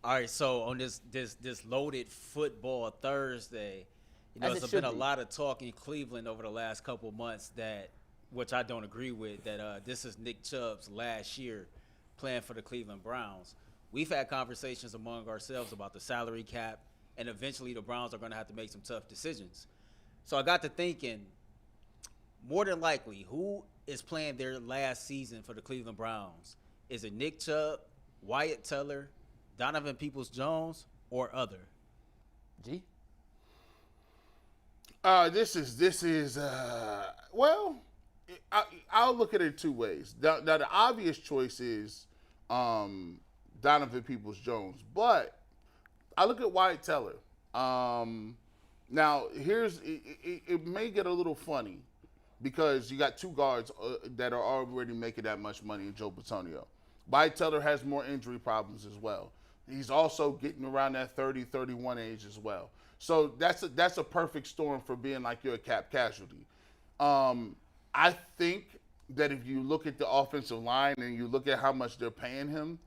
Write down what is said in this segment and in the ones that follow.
All right, so on this loaded football Thursday, there's been a lot of talk in Cleveland over the last couple of months which I don't agree with, that this is Nick Chubb's last year playing for the Cleveland Browns. We've had conversations among ourselves about the salary cap, and eventually the Browns are going to have to make some tough decisions. So I got to thinking, more than likely, who is playing their last season for the Cleveland Browns? Is it Nick Chubb, Wyatt Teller, Donovan Peoples-Jones, or other? G? This is well, I'll look at it two ways. Now the obvious choice is Donovan Peoples-Jones, but I look at Wyatt Teller. Now it may get a little funny because you got two guards that are already making that much money in Joe Bitonio. Wyatt Teller has more injury problems as well. He's also getting around that 30, 31 age as well. So that's a perfect storm for being like you're a cap casualty. I think that if you look at the offensive line and you look at how much they're paying him,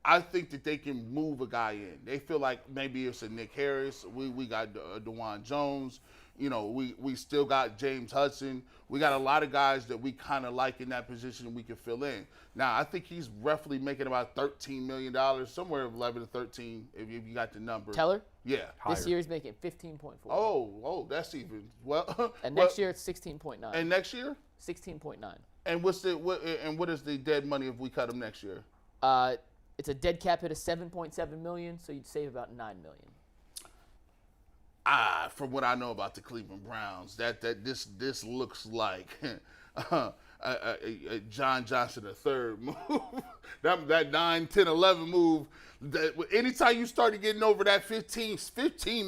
I think that they can move a guy in. They feel like maybe it's a Nick Harris. We got DeJuan Jones. We still got James Hudson. We got a lot of guys that we kind of like in that position and we can fill in. Now, I think he's roughly making about $13 million, somewhere 11 to 13, if you got the number. Teller? Yeah. This year he's making 15.4. Oh, that's even well. And next year it's 16.9. And next year? 16.9. And what is the dead money if we cut him next year? It's a dead cap hit of $7.7 million, so you'd save about $9 million. From what I know about the Cleveland Browns, this looks like a John Johnson III move. that 9, 10, 11 move. Anytime you started getting over that 15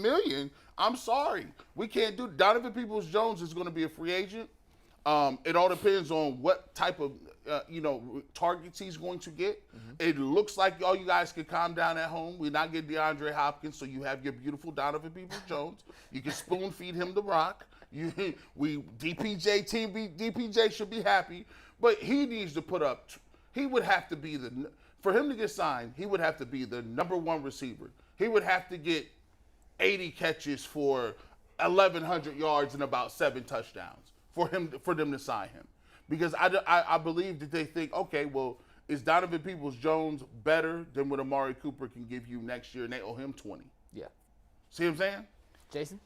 million, I'm sorry. We can't do. Donovan Peoples-Jones is going to be a free agent. It all depends on what type of targets he's going to get. Mm-hmm. It looks like all you guys can calm down at home. We're not getting DeAndre Hopkins, so you have your beautiful Donovan Peoples-Jones. You can spoon feed him the rock. DPJ should be happy, but he needs to put up. He would have to be for him to get signed. He would have to be the number one receiver. He would have to get 80 catches for 1,100 yards and about 7 touchdowns for them to sign him. Because I believe that they think, okay, well, is Donovan Peoples-Jones better than what Amari Cooper can give you next year, and they owe him 20? Yeah. See what I'm saying? Jason?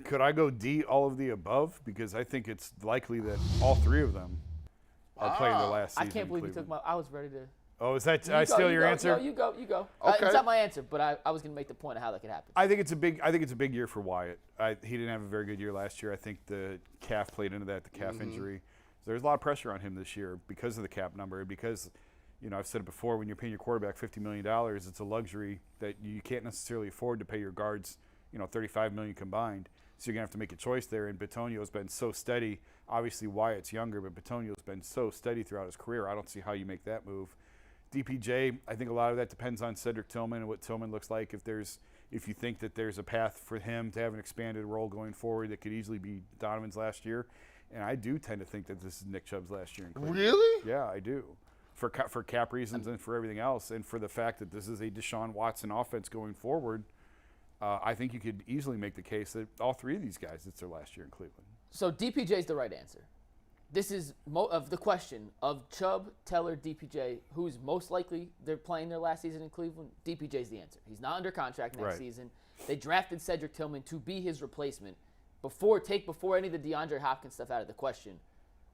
Could I go D, all of the above? Because I think it's likely that all three of them are playing their last season. I can't believe you took I was ready to. Oh, is that? I steal your answer? No, you go. Okay. It's not my answer, but I was going to make the point of how that could happen. I think it's a big year for Wyatt. He didn't have a very good year last year. I think the calf played into that, the calf injury. So there's a lot of pressure on him this year because of the cap number. Because, I've said it before, when you're paying your quarterback $50 million, it's a luxury that you can't necessarily afford to pay your guards, $35 million combined. So you're going to have to make a choice there. And Bitonio's been so steady. Obviously, Wyatt's younger, but Bitonio's been so steady throughout his career. I don't see how you make that move. DPJ, I think a lot of that depends on Cedric Tillman and what Tillman looks like. If you think that there's a path for him to have an expanded role going forward that could easily be Donovan's last year. And I do tend to think that this is Nick Chubb's last year in Cleveland. Really? Yeah, I do. For cap reasons and for everything else, and for the fact that this is a Deshaun Watson offense going forward, I think you could easily make the case that all three of these guys, it's their last year in Cleveland. So DPJ is the right answer. This is of the question of Chubb, Teller, DPJ, who's most likely they're playing their last season in Cleveland. DPJ's the answer. He's not under contract next season. They drafted Cedric Tillman to be his replacement. Before any of the DeAndre Hopkins stuff out of the question,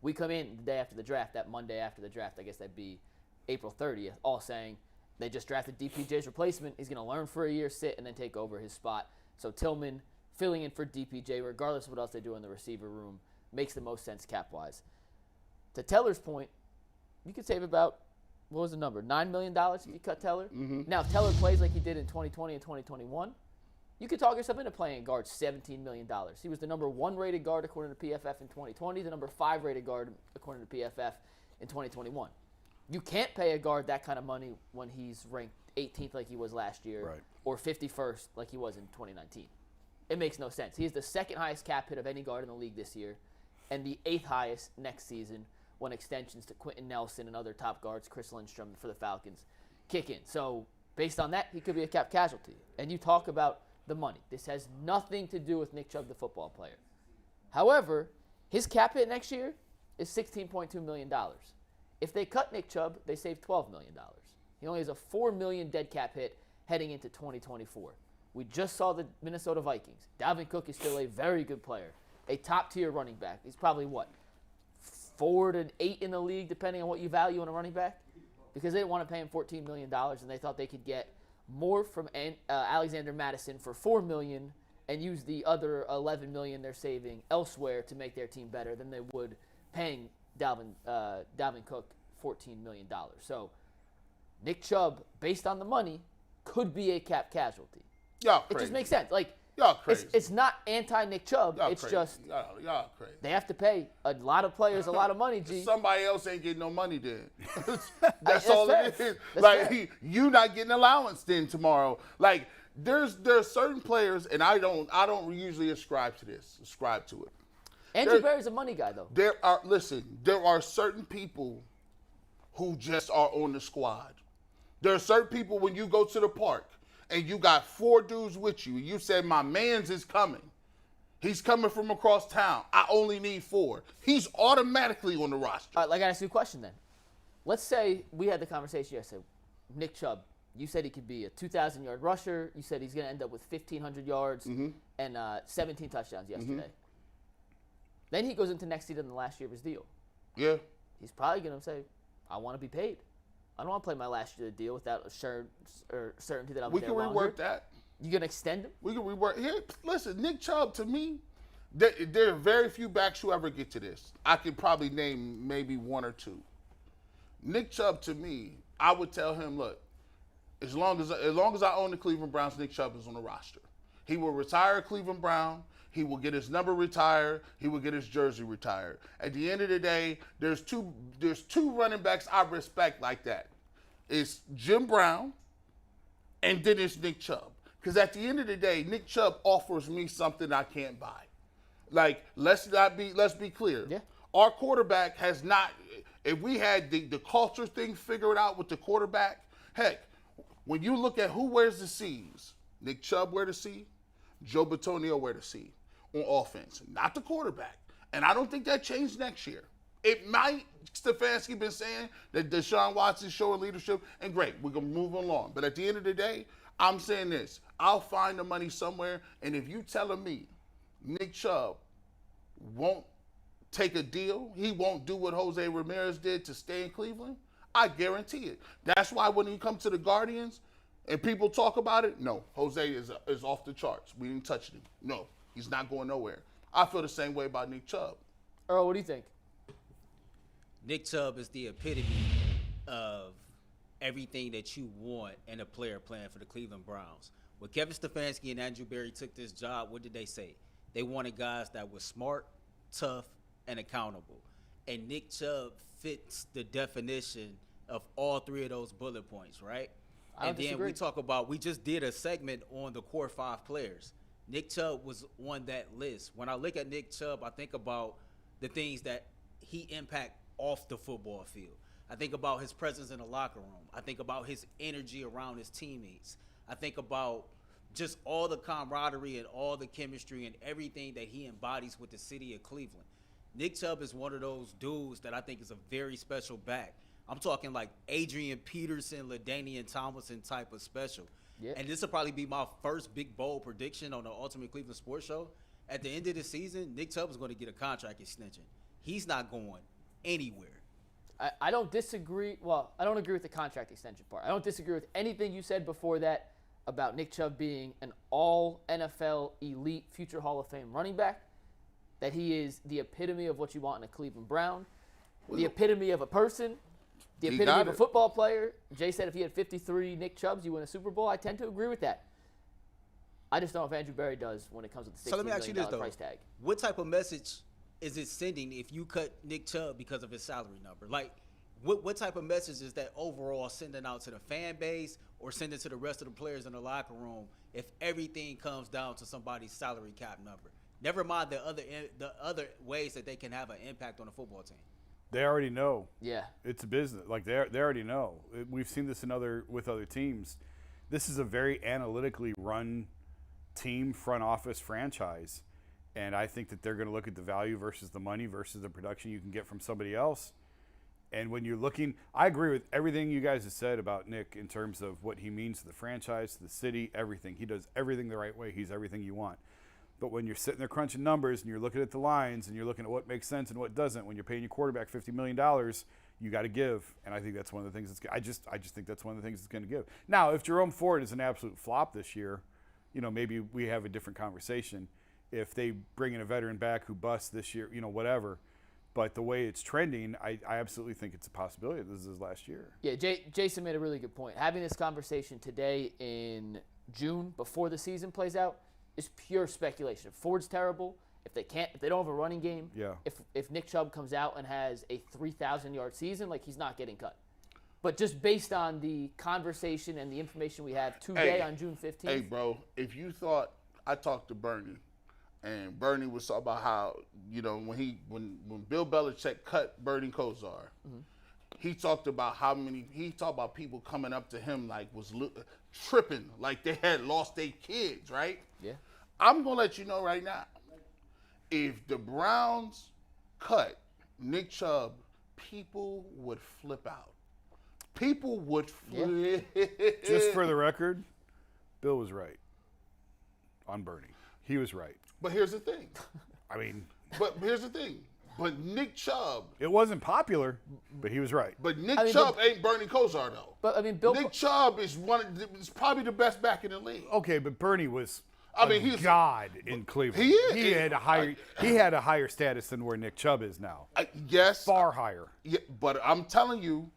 we come in the day after the draft, that Monday after the draft, I guess that'd be April 30th, all saying they just drafted DPJ's replacement. He's going to learn for a year, sit, and then take over his spot. So Tillman filling in for DPJ, regardless of what else they do in the receiver room, makes the most sense cap-wise. To Teller's point, you could save about, what was the number, $9 million if you cut Teller? Mm-hmm. Now, if Teller plays like he did in 2020 and 2021, you could talk yourself into playing guard $17 million. He was the number 1 rated guard according to PFF in 2020, the number 5 rated guard according to PFF in 2021. You can't pay a guard that kind of money when he's ranked 18th like he was last year or 51st like he was in 2019. It makes no sense. He is the second highest cap hit of any guard in the league this year and the 8th highest next season when extensions to Quentin Nelson and other top guards, Chris Lindstrom for the Falcons, kick in. So Based on that, he could be a cap casualty. And you talk about the money. This has nothing to do with Nick Chubb, the football player. However, his cap hit next year is $16.2 million. If they cut Nick Chubb, they save $12 million. He only has a $4 million dead cap hit heading into 2024. We just saw the Minnesota Vikings. Dalvin Cook is still a very good player, a top-tier running back. He's probably, 4 to 8 in the league, depending on what you value in a running back? Because they didn't want to pay him $14 million, and they thought they could get more from Alexander Mattison for $4 million and use the other $11 million they're saving elsewhere to make their team better than they would paying Dalvin Cook $14 million. So Nick Chubb, based on the money, could be a cap casualty. Y'all crazy. It just makes sense. Like, y'all crazy. It's not anti-Nick Chubb. Y'all it's crazy. just y'all crazy. They have to pay a lot of players a lot of money, G. Somebody else ain't getting no money then. That's all all fair. it is. That's Like fair. you not getting allowance then tomorrow. Like there's certain players, and I don't usually ascribe to it. Andrew Berry's a money guy, though. There are certain people who just are on the squad. There are certain people when you go to the park and you got 4 dudes with you, you said, my man's is coming. He's coming from across town. I only need 4. He's automatically on the roster. All right, I got to ask you a question then. Let's say we had the conversation yesterday. Nick Chubb, you said he could be a 2,000-yard rusher. You said he's going to end up with 1,500 yards and 17 touchdowns yesterday. Then he goes into next season in the last year of his deal. Yeah. He's probably going to say, I want to be paid. I don't want to play my last year of the deal without certainty that I'll be We there can longer. rework that. You going to extend him? We can rework. Here, listen, Nick Chubb, to me, there are very few backs who ever get to this. I could probably name maybe 1 or 2. Nick Chubb, to me, I would tell him, look, as long as I own the Cleveland Browns, Nick Chubb is on the roster. He will retire a Cleveland Brown. He will get his number retired. He will get his jersey retired. At the end of the day, there's two running backs I respect like that. It's Jim Brown, and then it's Nick Chubb. Because at the end of the day, Nick Chubb offers me something I can't buy. Like, let's be clear. Yeah. Our quarterback has not. If we had the culture thing figured out with the quarterback, heck, when you look at who wears the C's, Nick Chubb wear the C, Joe Bitonio wear the C on offense, not the quarterback. And I don't think that changed next year. It might. Stefanski been saying that Deshaun Watson showing leadership, and great, we're going to move along. But at the end of the day, I'm saying this. I'll find the money somewhere, and if you telling me Nick Chubb won't take a deal, he won't do what Jose Ramirez did to stay in Cleveland, I guarantee it. That's why when he comes to the Guardians and people talk about it, no, Jose is off the charts. We didn't touch him. No, he's not going nowhere. I feel the same way about Nick Chubb. Earl, what do you think? Nick Chubb is the epitome of everything that you want in a player playing for the Cleveland Browns. When Kevin Stefanski and Andrew Berry took this job, what did they say? They wanted guys that were smart, tough, and accountable. And Nick Chubb fits the definition of all 3 of those bullet points, right? And then we talk about, we just did a segment on the core 5 players. Nick Chubb was on that list. When I look at Nick Chubb, I think about the things that he impact off the football field. I think about his presence in the locker room. I think about his energy around his teammates. I think about just all the camaraderie and all the chemistry and everything that he embodies with the city of Cleveland. Nick Chubb is one of those dudes that I think is a very special back. I'm talking like Adrian Peterson, LaDainian Tomlinson type of special. Yeah. And this will probably be my first big bold prediction on the Ultimate Cleveland Sports Show. At the end of the season, Nick Chubb is going to get a contract extension. He's not going anywhere. I don't disagree. Well, I don't agree with the contract extension part. I don't disagree with anything you said before that about Nick Chubb being an all-NFL elite future Hall of Fame running back, that he is the epitome of what you want in a Cleveland Brown, the epitome of a person, the epitome of a football player. Jay said if he had 53 Nick Chubbs, you win a Super Bowl. I tend to agree with that. I just don't know if Andrew Berry does when it comes to the $16 million price tag. What type of message is it sending if you cut Nick Chubb because of his salary number? Like, what type of message is that overall sending out to the fan base or sending to the rest of the players in the locker room if everything comes down to somebody's salary cap number? Never mind the other ways that they can have an impact on a football team. They already know. Yeah. It's a business. Like they already know. We've seen this with other teams. this is a very analytically run team, front office franchise. And I think that they're going to look at the value versus the money versus the production you can get from somebody else. And when you're looking, I agree with everything you guys have said about Nick in terms of what he means to the franchise, to the city, everything. He does everything the right way. He's everything you want. But when you're sitting there crunching numbers and you're looking at the lines and you're looking at what makes sense and what doesn't, when you're paying your quarterback $50 million, you got to give. And I think that's one of the things that's – I just think that's one of the things that's going to give. Now, if Jerome Ford is an absolute flop this year, maybe we have a different conversation. If they bring in a veteran back who busts this year, whatever. But the way it's trending, I absolutely think it's a possibility that this is his last year. Yeah, Jason made a really good point. Having this conversation today in June before the season plays out is pure speculation. If Ford's terrible, if they don't have a running game, if Nick Chubb comes out and has a 3,000-yard season, he's not getting cut. But just based on the conversation and the information we have today on June 15th. Hey, bro, if you thought – I talked to Bernie. And Bernie was talking about how, when Bill Belichick cut Bernie Kosar, he talked about about people coming up to him was tripping, like they had lost their kids, right? Yeah. I'm going to let you know right now, if the Browns cut Nick Chubb, people would flip out. People would flip. Just for the record, Bill was right on Bernie. He was right. But here's the thing. But Nick Chubb. It wasn't popular, but he was right. But Nick Chubb ain't Bernie Kosar, though. But Nick Chubb is probably the best back in the league. Okay, but Bernie was he's god in Cleveland. He is. He had a higher status than where Nick Chubb is now. Yes. Far higher. Yeah, but I'm telling you,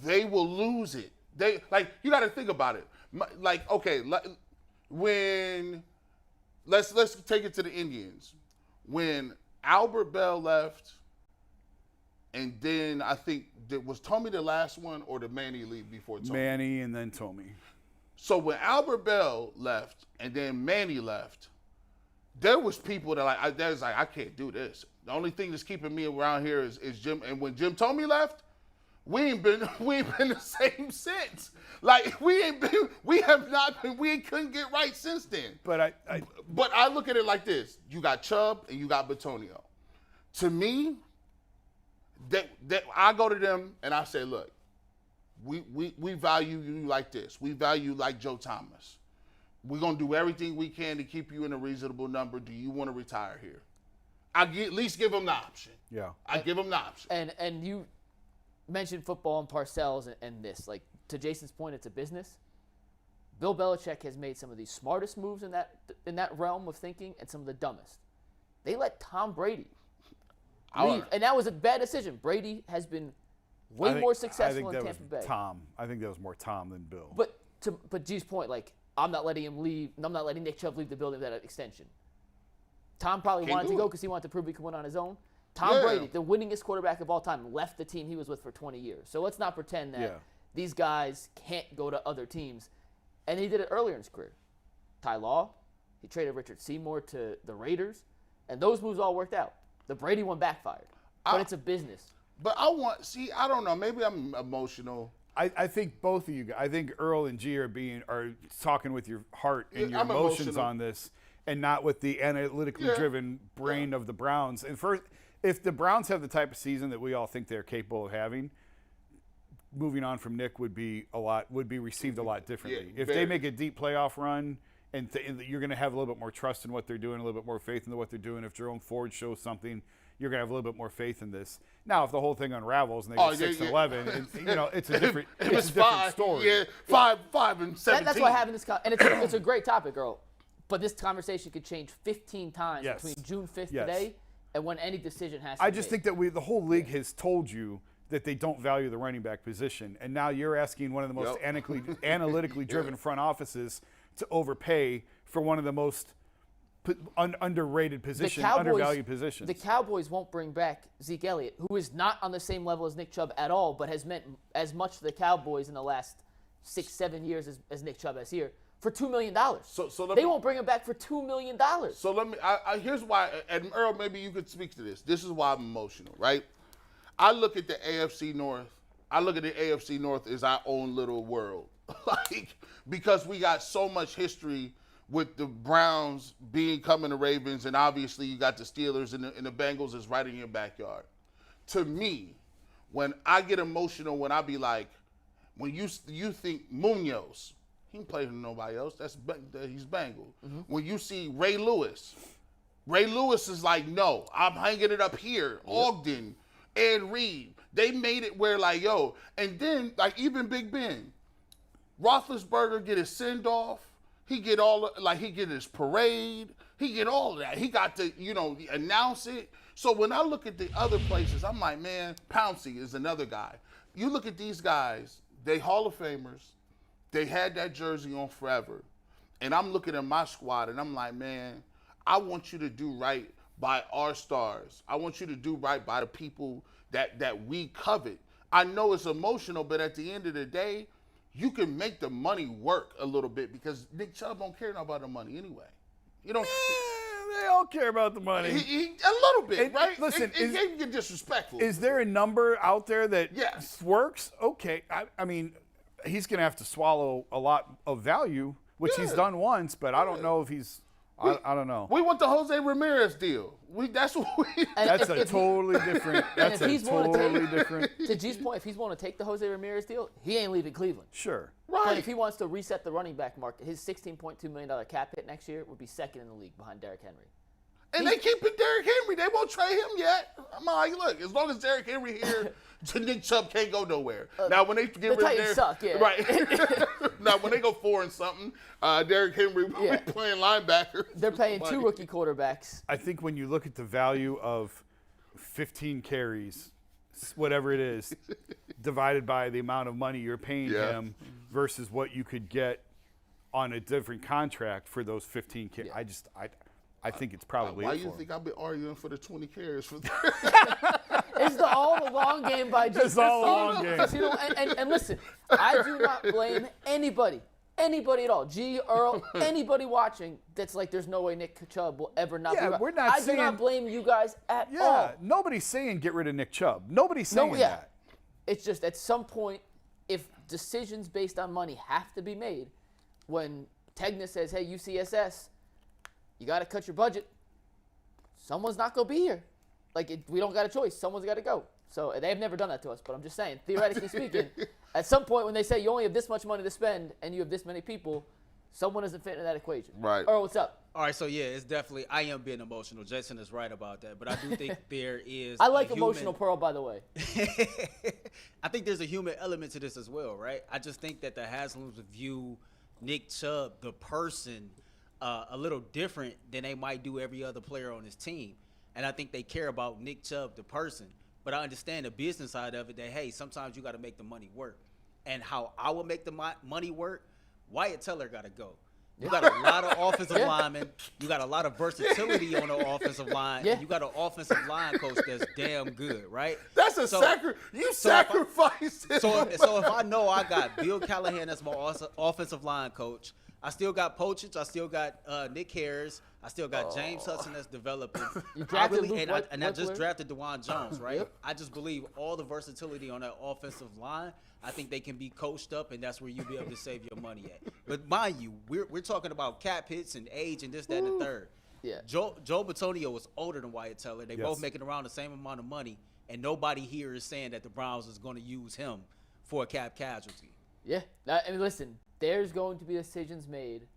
they will lose it. You got to think about it. When. Let's take it to the Indians. When Albert Bell left, and then I think was Tommy the last one, or did Manny leave before Tommy? Manny and then Tommy. So when Albert Bell left and then Manny left, there was people that I can't do this. The only thing that's keeping me around here is Jim. And when Jim Tomey left, we ain't been the same since. We couldn't get right since then. But I look at it like this: you got Chubb and you got Batonio. To me, that I go to them and I say, look, we value you like this. We value you like Joe Thomas. We're gonna do everything we can to keep you in a reasonable number. Do you want to retire here? At least give them the option. Yeah, I give them the option. And you mentioned football and Parcells and this. To Jason's point, it's a business. Bill Belichick has made some of the smartest moves in that realm of thinking and some of the dumbest. They let Tom Brady leave, and that was a bad decision. Brady has been way more successful in Tampa Bay. I think that was more Tom than Bill. But G's point, I'm not letting him leave. I'm not letting Nick Chubb leave the building without an extension. Tom probably wanted to go because he wanted to prove he could win on his own. Tom Brady, the winningest quarterback of all time, left the team he was with for 20 years. So let's not pretend that these guys can't go to other teams. And he did it earlier in his career. Ty Law, he traded Richard Seymour to the Raiders, and those moves all worked out. The Brady one backfired. But it's a business. But I don't know, maybe I'm emotional. I think both of you guys, I think Earl and G are talking with your heart and your emotions on this, and not with the analytically driven brain of the Browns. And first, if the Browns have the type of season that we all think they're capable of having, moving on from Nick would be received a lot differently. If they make a deep playoff run, and you're going to have a little bit more trust in what they're doing, a little bit more faith in what they're doing. If Jerome Ford shows something, you're going to have a little bit more faith in this. Now, if the whole thing unravels and they go 6-11, it's a different story. Yeah, 5 and 17. That's why having this and it's a great topic, Earl. But this conversation could change 15 times between June 5th today and when any decision has to be made. I just think that the whole league has told you that they don't value the running back position. And now you're asking one of the most analytically driven front offices to overpay for one of the most underrated positions, undervalued positions. The Cowboys won't bring back Zeke Elliott, who is not on the same level as Nick Chubb at all, but has meant as much to the Cowboys in the last 6-7 years as Nick Chubb has here, for $2 million. They won't bring him back for $2 million. So let me. Here's why, and Earl, maybe you could speak to this. This is why I'm emotional, right? I look at the AFC North. I look at the AFC North as our own little world. like, because we got so much history with the Browns becoming the Ravens, and obviously you got the Steelers and the Bengals is right in your backyard. To me, when I get emotional, when I be like, when you think Munoz, he ain't played with nobody else. He's Bengal. Mm-hmm. When you see Ray Lewis is like, no, I'm hanging it up here. Yep. Ogden, Ed Reed, they made it where like, yo, and then like even Big Ben, Roethlisberger get his send off. He get his parade. He get all of that. He got to, announce it. So when I look at the other places, I'm like, man, Pouncey is another guy. You look at these guys, they Hall of Famers. They had that jersey on forever. And I'm looking at my squad, and I'm like, man, I want you to do right by our stars. I want you to do right by the people that we covet. I know it's emotional, but at the end of the day, you can make the money work a little bit because Nick Chubb don't care about the money anyway. You don't. They all care about the money. A little bit, right? Listen, it can't get disrespectful. Is there a number out there that yes. works? Okay. I mean, he's going to have to swallow a lot of value, which he's done once, but I don't know if he's I don't know. We want the Jose Ramirez deal. That's what we. That's a totally different. That's a totally different. To G's point, if he's want to take the Jose Ramirez deal, he ain't leaving Cleveland. Sure. Right. But if he wants to reset the running back market, his $16.2 million cap hit next year would be second in the league behind Derrick Henry. And they keeping Derrick Henry. They won't trade him yet. I'm like, look, as long as Derrick Henry here, Nick Chubb can't go nowhere. Now, when they get rid of Derrick, suck, yeah. Right. Now, when they go 4 and something, Derrick Henry will be playing linebacker. They're paying 2 rookie quarterbacks. I think when you look at the value of 15 carries, whatever it is, divided by the amount of money you're paying him versus what you could get on a different contract for those 15 carries, I think it's probably. Why do you think I've been arguing for the 20 carries for? It's all the long game by G. It's all the long game. And listen, I do not blame anybody at all. G, Earl, anybody watching that's like, there's no way Nick Chubb will ever not be right. We're not saying, I do not blame you guys at all. Yeah, nobody's saying get rid of Nick Chubb. Nobody's saying that. It's just at some point, if decisions based on money have to be made, when Tegna says, hey, UCSS, you got to cut your budget, someone's not going to be here. We don't got a choice. Someone's got to go. So they've never done that to us, but I'm just saying, theoretically speaking, at some point when they say you only have this much money to spend and you have this many people, someone isn't fitting in that equation. Right. Earl, what's up? All right, so it's definitely, I am being emotional. Jason is right about that, but I do think there is I like emotional Pearl, by the way. I think there's a human element to this as well, right? I just think that the Haslams view Nick Chubb, the person, a little different than they might do every other player on his team. And I think they care about Nick Chubb, the person. But I understand the business side of it that, hey, sometimes you got to make the money work. And how I will make the money work, Wyatt Teller got to go. You got a lot of offensive linemen. You got a lot of versatility on the offensive line. Yeah. And you got an offensive line coach that's damn good, right? That's a sacrifice. So if I know I got Bill Callahan as my offensive line coach, I still got Pochich. I still got Nick Harris. I still got James Hudson that's developing. I just drafted DeJuan Jones, right? Yep. I just believe all the versatility on that offensive line, I think they can be coached up, and that's where you'll be able to save your money at. But mind you, we're talking about cap hits and age and this, that, and the third. Yeah. Joe Bitonio was older than Wyatt Teller. They both making around the same amount of money, and nobody here is saying that the Browns is going to use him for a cap casualty. Yeah. I mean, listen, there's going to be decisions made.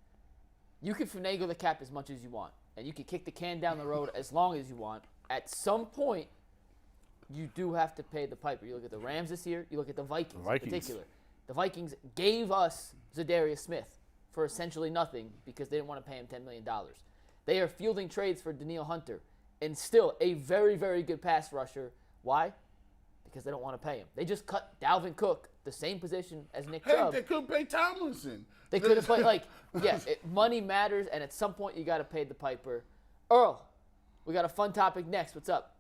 You can finagle the cap as much as you want, and you can kick the can down the road as long as you want. At some point, you do have to pay the piper. You look at the Rams this year. You look at the Vikings in particular. The Vikings gave us Zadarius Smith for essentially nothing because they didn't want to pay him $10 million. They are fielding trades for Danielle Hunter and still a very, very good pass rusher. Why? Because they don't want to pay him. They just cut Dalvin Cook, the same position as Nick Chubb. They couldn't pay Tomlinson. They could have played, money matters, and at some point you got to pay the piper. Earl, we got a fun topic next. What's up?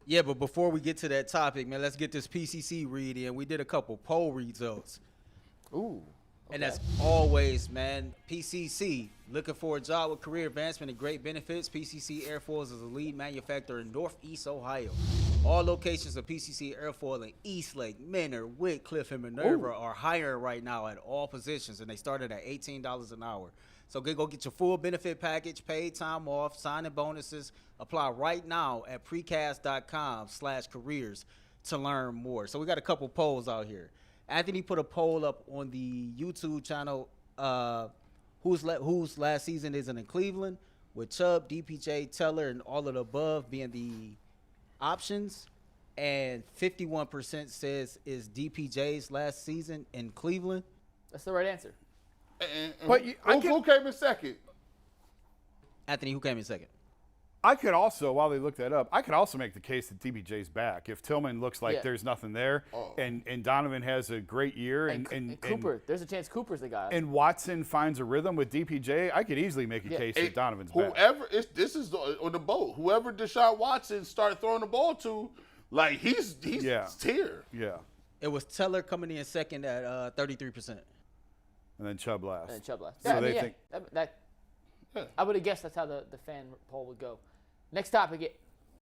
Yeah, but before we get to that topic, man, let's get this PCC read in. We did a couple poll results. Ooh. Okay. And as always, man, PCC, looking for a job with career advancement and great benefits. PCC Air Force is a lead manufacturer in Northeast Ohio. All locations of PCC Airfoil in Eastlake, Menor, Whitcliffe, and Minerva are hiring right now at all positions, and they started at $18 an hour. So go get your full benefit package, paid time off, signing bonuses. Apply right now at precast.com/careers to learn more. So we got a couple polls out here. Anthony put a poll up on the YouTube channel, whose last season isn't in Cleveland, with Chubb, DPJ, Teller, and all of the above being the options. And 51% says is DPJ's last season in Cleveland. That's the right answer. But who came in second? Anthony, who came in second? I could also, while they look that up, I could also make the case that DPJ's back. If Tillman looks like there's nothing there, and Donovan has a great year, and Cooper, there's a chance Cooper's the guy. And Watson finds a rhythm with DPJ, I could easily make a case that Donovan's back. This is on the boat. Whoever Deshaun Watson start throwing the ball to, like he's here. Yeah. It was Teller coming in second at 33%. And then Chubb last. So yeah, they think I would have guessed that's how the fan poll would go. Next topic,